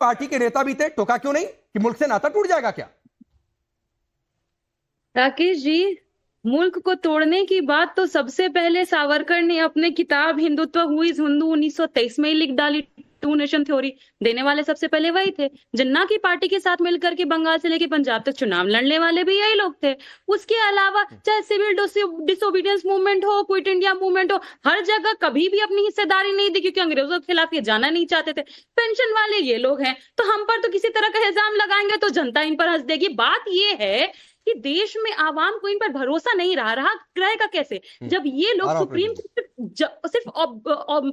Party के नेता भी थे, टोका क्यों नहीं कि मुल्क से नाता टूट जाएगा क्या? राकेश जी, मुल्क को तोड़ने की बात तो सबसे पहले सावरकर ने अपने किताब हिंदुत्व हु इज हिंदू 1923 में ही लिख डाली। टू नेशन थ्योरी देने वाले सबसे पहले वही थे। जिन्ना की पार्टी के साथ मिलकर के बंगाल से लेके पंजाब तक चुनाव लड़ने वाले भी यही लोग थे। उसके अलावा चाहे सिविल डिसोबीडियंस मूवमेंट हो, क्विट इंडिया मूवमेंट हो, हर जगह कभी भी अपनी हिस्सेदारी नहीं दी, क्योंकि अंग्रेजों के खिलाफ ये जाना नहीं चाहते थे। पेंशन वाले ये लोग हैं, तो हम पर तो किसी तरह का इल्जाम लगाएंगे तो जनता इन पर हंस देगी। बात ये है कि देश में आवाम को इन पर भरोसा नहीं रहेगा कैसे, जब ये लोग सुप्रीम कोर्ट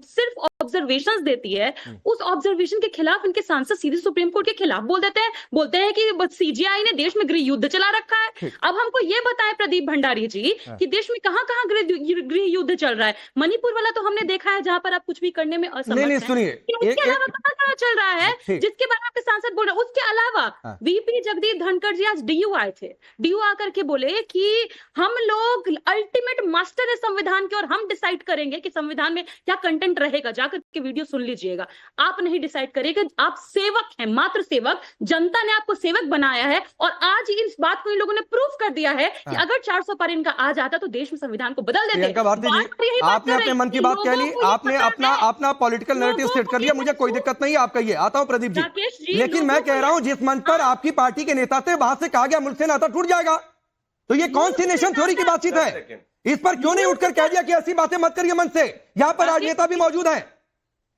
सिर्फ ऑब्जर्वेशंस देती है, उस ऑब्जर्वेशन के खिलाफ इनके सांसद सीधे सुप्रीम कोर्ट के खिलाफ बोलते हैं कि सीजीआई ने देश में गृह युद्ध चला रखा है। अब हमको ये बताएं प्रदीप भंडारी जी कि देश में कहां कहां गृह युद्ध चल रहा है। मणिपुर वाला तो हमने देखा है जहां पर आप कुछ भी करने में असमर्थ हैं। सुनिए, उसके अलावा कहां चल रहा है जिसके बारे में आपके सांसद बोल रहे हैं? उसके अलावा वीपी जगदीप धनखड़ जी आज डीयू आए थे, डीयू आकर के बोले कि हम लोग अल्टीमेट मास्टर है संविधान के और हम डिसाइड करेंगे कि संविधान में क्या कंटेंट रहेगा। जाकर के वीडियो सुन लीजिएगा। आप नहीं डिसाइड करेंगे, आप सेवक हैं, मात्र सेवक। जनता ने आपको सेवक बनाया है और आज इस बात को इन लोगों ने प्रूफ कर दिया है कि अगर 400 पर इनका आ जाता तो देश में संविधान को बदल देते। आपने अपने मन की बात कह ली, आपने अपना पॉलिटिकल नैरेटिव सेट कर लिया, मुझे कोई दिक्कत नहीं, आप कहिए। आता हूं प्रदीप जी, लेकिन मैं कह रहा हूं जिस मंच पर आपकी पार्टी के नेता थे वहां से कहा गया मुल्क से नाता टूट जाएगा, तो ये कौन सी नेशन थ्योरी की बातचीत है? इस पर क्यों नहीं उठकर कह दिया कि ऐसी बातें मत करिए मन से? यहां पर आज नेता भी मौजूद हैं।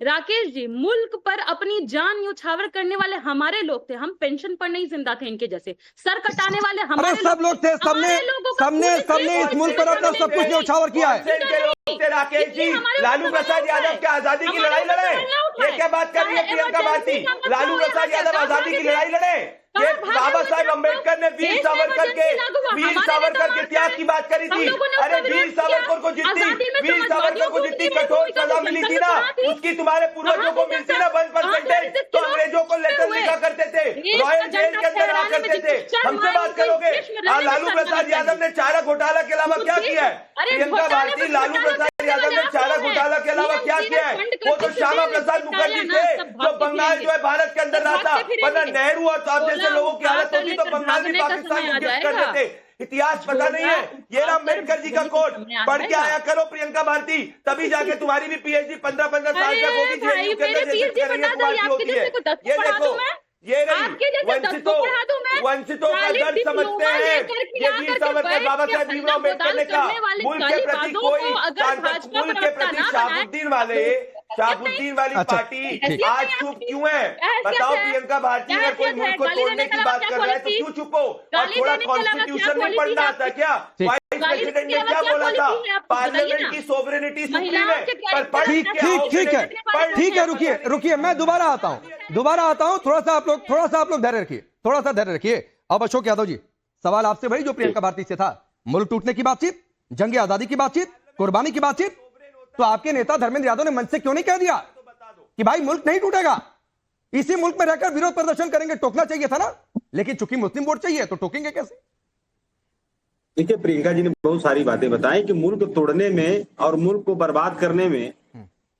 राकेश जी, मुल्क पर अपनी जान न्यौछावर करने वाले हमारे लोग थे। हम पेंशन पर नहीं जिंदा थे इनके जैसे। सर कटाने वाले हमारे सब लोग थे। सबने इस मुल्क पर अपना सब कुछ न्यौछावर किया है। राकेश जी, लालू प्रसाद यादव क्या आजादी की लड़ाई लड़े? ये क्या बात कर रही है प्रियंका भारती? लालू प्रसाद यादव आजादी की लड़ाई लड़े? ये बाबा साहेब अम्बेडकर ने वीर सावरकर के त्याग की बात करी थी। अरे वीर सावरकर को जितनी कठोर सजा मिली थी ना, उसकी तुम्हारे पूर्वजों को मिलती ना 1% तो अंग्रेजों को लेटर लिखा करते थे, रॉयल जेल के अंदर रहा करते थे। हमसे बात करोगे? लालू प्रसाद यादव ने चारा घोटाला के अलावा क्या किया है? प्रियंका भारती, लालू प्रसाद यादव ने चारा घोटाला के अलावा क्या किया है? वो तो श्यामा प्रसाद मुखर्जी थे जो बंगाल जो है भारत के अंदर रहा था, वरना नेहरू और साहब जैसे लोगों की हालत होती तो बंगाल भी पाकिस्तान को गिफ्ट कर देते। इतिहास पता नहीं है? ये रहा अम्बेडकर जी का कोट, पढ़ के आया करो प्रियंका भारती, तभी जाके तुम्हारी भी पीएचडी 15-15 साल तक होगी। जेएनयू के अंदर जैसे करेंगे होती है। ये देखो, ये रही वंचितों का दर्द समझते हैं। ये वीर सावरकर, बाबा साहेब भीमराव अम्बेडकर ने कहा मुल्क के प्रति कोई मुल्क के प्रति शहाबुद्दीन वाली पार्टी आज चुप क्यों है? बताओ प्रियंका भारती, अगर कोई मुल्क को तोड़ने की बात कर रहा है तो क्यों चुप हो? और थोड़ा कॉन्स्टिट्यूशन नहीं पढ़ना आता क्या? वाइस प्रेसिडेंट ने क्या बोला था? पार्लियामेंट की सोवरेनिटी सुप्रीम है। ठीक है, रुकिए, मैं दोबारा आता हूं। थोड़ा सा आप लोग धैर्य रखिए। अब अशोक यादव जी, सवाल आपसे भाई जो प्रियंका भारती से था, मुल्क टूटने की बातचीत, जंग आजादी की बातचीत, कुर्बानी की बातचीत, तो आपके नेता धर्मेंद्र यादव ने मंच से क्यों नहीं कह दिया कि भाई मुल्क नहीं टूटेगा, इसी मुल्क में रहकर विरोध प्रदर्शन करेंगे? टोकना चाहिए था ना, लेकिन चूंकि मुस्लिम वोट चाहिए तो टोकेंगे कैसे? देखिए, प्रियंका जी ने बहुत सारी बातें बताई कि मुल्क तोड़ने में और मुल्क को बर्बाद करने में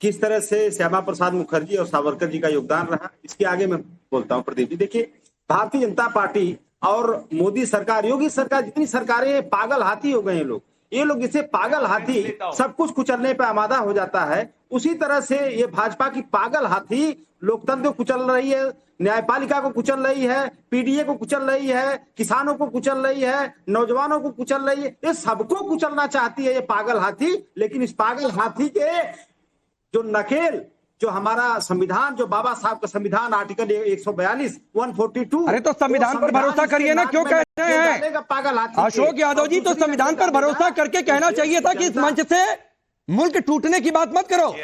किस तरह से श्यामा प्रसाद मुखर्जी और सावरकर जी का योगदान रहा। इसके आगे मैं बोलता हूं प्रदीप जी। देखिए, भारतीय जनता पार्टी और मोदी सरकार, योगी सरकार, जितनी सरकारें पागल हाथी हो गए हैं लोग। ये लोग इसे पागल हाथी सब कुछ कुचलने पे आमादा हो जाता है, उसी तरह से ये भाजपा की पागल हाथी लोकतंत्र को कुचल रही है, न्यायपालिका को कुचल रही है, पीडीए को कुचल रही है, किसानों को कुचल रही है, नौजवानों को कुचल रही है। ये सबको कुचलना चाहती है ये पागल हाथी। लेकिन इस पागल हाथी के जो नकेल, जो हमारा संविधान, जो बाबा साहब का संविधान आर्टिकल 142, 142, अरे तो संविधान पर भरोसा करिए ना, क्यों कह रहे हैं पागल हाथी? अशोक यादव जी, तो संविधान पर भरोसा करके कहना चाहिए था कि इस मंच से मुल्क टूटने की बात मत करो,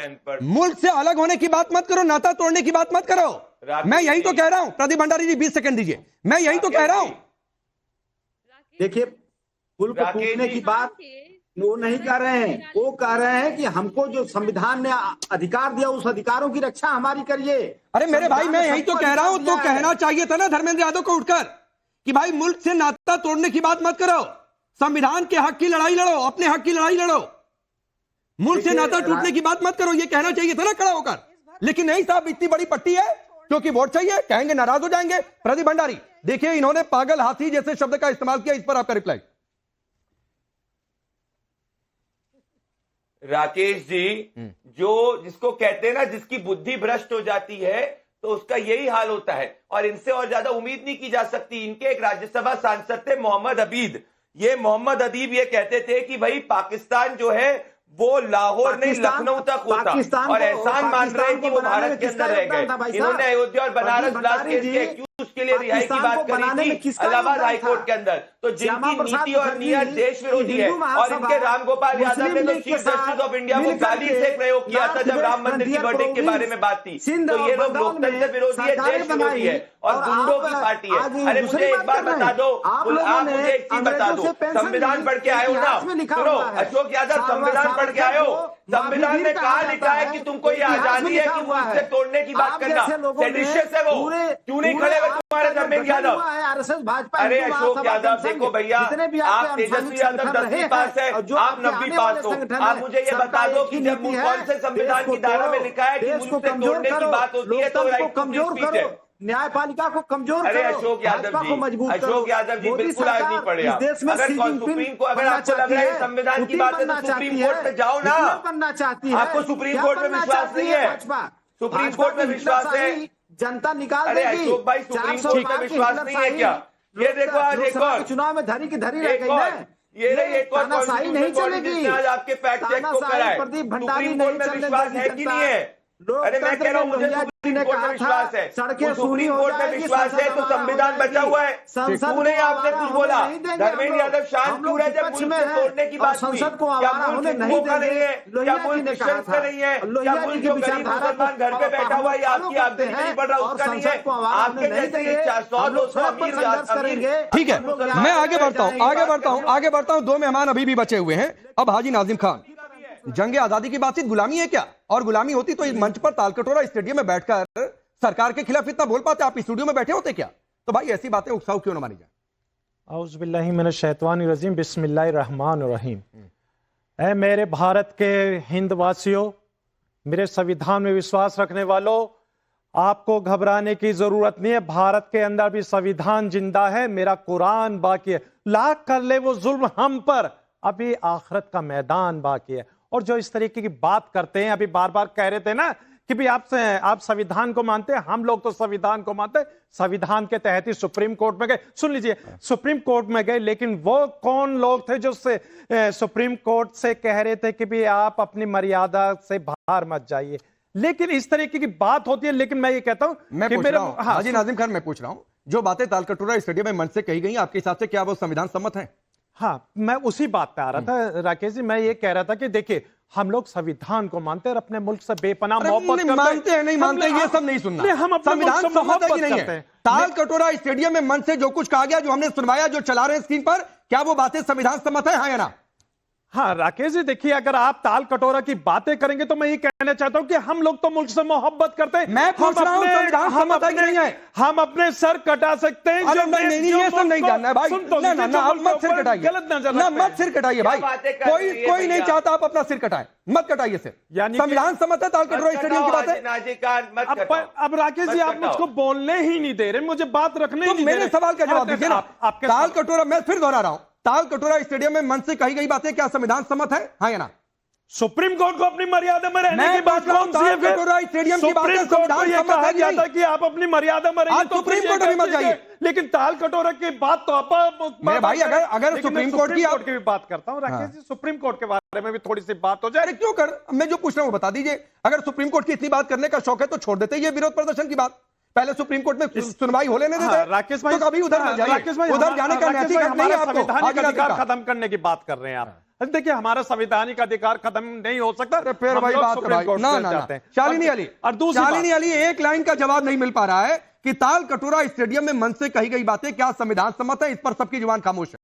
मुल्क से अलग होने की बात मत करो, नाता तोड़ने की बात मत करो। मैं यही तो कह रहा हूं। प्रदीप भंडारी जी 20 सेकंड दीजिए, मैं यही तो कह रहा हूं। देखिए, मुल्क टूटने की बात वो नहीं कह रहे हैं, वो कह रहे हैं कि हमको जो संविधान ने अधिकार दिया उस अधिकारों की रक्षा हमारी करिए। अरे मेरे भाई, मैं यही तो कह रहा हूं। तो कहना चाहिए था ना धर्मेंद्र यादव को उठकर कि भाई मुल्क से नाता तोड़ने की बात मत करो, संविधान के हक की लड़ाई लड़ो, अपने हक की लड़ाई लड़ो, मुल्क से नाता टूटने की बात मत करो। ये कहना चाहिए था ना खड़ा होकर। लेकिन नहीं साहब, इतनी बड़ी पट्टी है क्योंकि वोट चाहिए, कहेंगे नाराज हो जाएंगे। प्रदीप भंडारी, देखिए इन्होंने पागल हाथी जैसे शब्द का इस्तेमाल किया, इस पर आपका रिप्लाई। राकेश जी, जो जिसको कहते हैं ना, जिसकी बुद्धि भ्रष्ट हो जाती है तो उसका यही हाल होता है, और इनसे और ज्यादा उम्मीद नहीं की जा सकती। इनके एक राज्यसभा सांसद थे मोहम्मद अबीद, ये मोहम्मद अदीब ये कहते थे कि भाई पाकिस्तान जो है वो लाहौर नहीं लखनऊ तक होता, और एहसान मान रहे हैं कि वो भारत के अंदर रह गए। इन्होंने अयोध्या और बनारस ब्लास्ट केस के एक्यूज के लिए रिहाई की बात करी थी इलाहाबाद हाईकोर्ट के अंदर। तो जिनकी नीति और नीयत देश विरोधी है, और इनके रामगोपाल यादव ने तो चीफ जस्टिस ऑफ इंडिया को गाली से प्रयोग किया था जब राम मंदिर की वर्डिक्ट के बारे में बात थी। तो ये लोग लोकतंत्र विरोधी है, देश विरोधी है और गुंडों की पार्टी है। अरे मुझे एक बात बता दो, आप मुझे एक चीज बता दो, संविधान पढ़ के आए हो ना? सुनो अशोक यादव, संविधान पढ़ के आए हो? संविधान में कहा लिखा है कि तुमको ये आजादी है कि मुल्क से तोड़ने की बात करना? सेडिशियस है वो, क्यों नहीं खड़े हुए तुम्हारे धर्मेंद्र यादव? अरे अशोक यादव देखो भैया, आप तेजस्वी यादव 10वीं पास है, आप 90 पास हो। आप मुझे ये बता दो कि जब कौन से संविधान की धारा में लिखा है कि मुल्क से तोड़ने की बात होती है तो राइट टू स्पीच है। न्यायपालिका को कमजोर अरे अशोक यादव जी बिल्कुल आज नहीं पढ़े आप। अगर सुप्रीम को अगर आपको लग रहा है संविधान की बात है तो सुप्रीम कोर्ट पे जाओ ना। बनना चाहती है, आपको सुप्रीम कोर्ट में विश्वास नहीं है? सुप्रीम कोर्ट में विश्वास है? जनता निकाल अरे देगी। अशोक भाई, सुप्रीम कोर्ट में विश्वास नहीं है क्या? ये देखो आज एक और चुनाव में धरी की धरी रह एक गई और ना। ये एक और तानाशाही नहीं चलेगी। आज आपके फैक्ट चेक को कराए। प्रदीप भंडारी सुप्रीम कोर्ट में विश्वास है कि नहीं है? अरे मैं कह रहा हूँ मुझे सुप्रीम कोर्ट में विश्वास है। सड़कें सुप्रीम कोर्ट में विश्वास है तो संविधान बचा हुआ है। क्यों नहीं आपने कुछ बोला? धर्मेंद्र यादव शांत क्यों रहे जब मुल्क से तोड़ने की बात हुई? क्या मुल्क हिंदुओं का नहीं है? क्या मुल्क क्रिश्चियंस का नहीं है? क्या मुल्क जो गरीब मुसलमान घर पे बैठा हुआ है आपकी आमदनी नहीं बढ़ रहा उसका नहीं है? आपके जैसे 100-200 अमीर। ठीक है, मैं आगे बढ़ता हूं। 2 मेहमान अभी भी बचे हुए हैं। अब हाजी नाजिम खान, जंगे आजादी की बातचीत गुलामी है क्या? और गुलामी होती तो इस मंच पर तालकटोरा स्टेडियम में बैठकर सरकार के खिलाफ इतना बोल पाते? आप स्टूडियो में बैठे होते क्या? तो भाई ऐसी बातें उकसाऊ क्यों न मानी जाए? औज़ु बिल्लाहि मिनश शैतानिर रजीम, बिस्मिल्लाहिर रहमानिर रहीम। ऐ मेरे भारत के हिंद वासियों, मेरे संविधान में विश्वास रखने वालों, आपको घबराने की जरूरत नहीं है। भारत के अंदर भी संविधान जिंदा है, मेरा कुरान बाकी है। लाख कर ले वो जुल्म हम पर, अभी आखिरत का मैदान बाकी है। और जो इस तरीके की बात करते हैं, अभी बार बार कह रहे थे ना कि भी आप संविधान को मानते हैं, हम लोग तो संविधान को मानते हैं। संविधान के तहत ही सुप्रीम कोर्ट में गए। सुन लीजिए, सुप्रीम कोर्ट में गए, लेकिन वो कौन लोग थे जो सुप्रीम कोर्ट से कह रहे थे कि भी आप अपनी मर्यादा से बाहर मत जाइए? लेकिन इस तरीके की बात होती है। लेकिन मैं ये कहता हूं, मैं पूछ रहा हूं हाजी नाजिम खान, मैं पूछ रहा हूं, जो बातें तालकटोरा स्टेडियम में मंच से कही गई, आपके हिसाब से क्या वो संविधान सम्मत है? हाँ, मैं उसी बात पे आ रहा था राकेश जी। मैं ये कह रहा था कि देखिए, हम लोग संविधान को मानते हैं और अपने मुल्क से बेपनाह मोहब्बत करते हैं। मानते हैं नहीं मानते ये सब नहीं सुनना। हम संविधान सम्मत है कि नहीं है? तालकटोरा स्टेडियम में मंच से जो कुछ कहा गया, जो हमने सुनवाया, जो चला रहे हैं स्क्रीन पर, क्या वो बातें संविधान सम्मत है, हाँ या ना? हाँ राकेश जी, देखिए, अगर आप ताल कटोरा की बातें करेंगे तो मैं ये कहना चाहता हूं कि हम लोग तो मुल्क से मोहब्बत करते हैं। मैं पूछ रहा हूं संविधान सम्मत है कि नहीं है? हम अपने सर कटा सकते हैं। नहीं, ये सब नहीं जानना है भाई। ना आप मत सिर कटाइए, गलत नजर ना मत सिर कटाइए भाई। कोई नहीं चाहता आप अपना सिर कटाए, मत कटाइए सिर। यानी संविधान सम्मत है तालकटोरा स्टेडियम की बात है। अब राकेश जी, आप मुझको बोलने ही नहीं दे रहे, मुझे बात रखने ही नहीं दे रहे। मेरे सवाल का जवाब दीजिए ना। तालकटोरा, मैं फिर दोहरा रहा हूं, तालकटोरा स्टेडियम में मंच से कही गई बातें क्या संविधान सम्मत है, हाँ या ना? सुप्रीम कोर्ट को अपनी मर्यादा में रहने की बात कौन सी है? तालकटोरा स्टेडियम की बात संविधान सम्मत है जाता कि आप अपनी मर्यादा में रहिए, तो सुप्रीम कोर्ट अभी मत जाइए। लेकिन तालकटोरा की बात तो आप मेरे भाई, अगर सुप्रीम कोर्ट की भी बात करता हूं राकेश जी, सुप्रीम कोर्ट के बारे में भी थोड़ी सी बात हो जाए। क्यों कर, मैं जो पूछ रहा हूं बता दीजिए। अगर सुप्रीम कोर्ट की इतनी बात करने का शौक है तो छोड़ देते ये विरोध प्रदर्शन की बात, पहले सुप्रीम कोर्ट में सुनवाई हो लेने देते। राकेश भाई, तो कभी उधर उधर जाने का नैतिक हक नहीं है आपको। संवैधानिक अधिकार खत्म करने की बात कर रहे हैं आप। देखिए, हमारा संवैधानिक अधिकार खत्म नहीं हो सकता। फिर वही बात है भाई। ना शालिनी अली, एक लाइन का जवाब नहीं मिल पा रहा है कि तालकटोरा स्टेडियम में मंच से कही गई बातें क्या संविधान सम्मत है? इस पर सबकी जुबान खामोश है।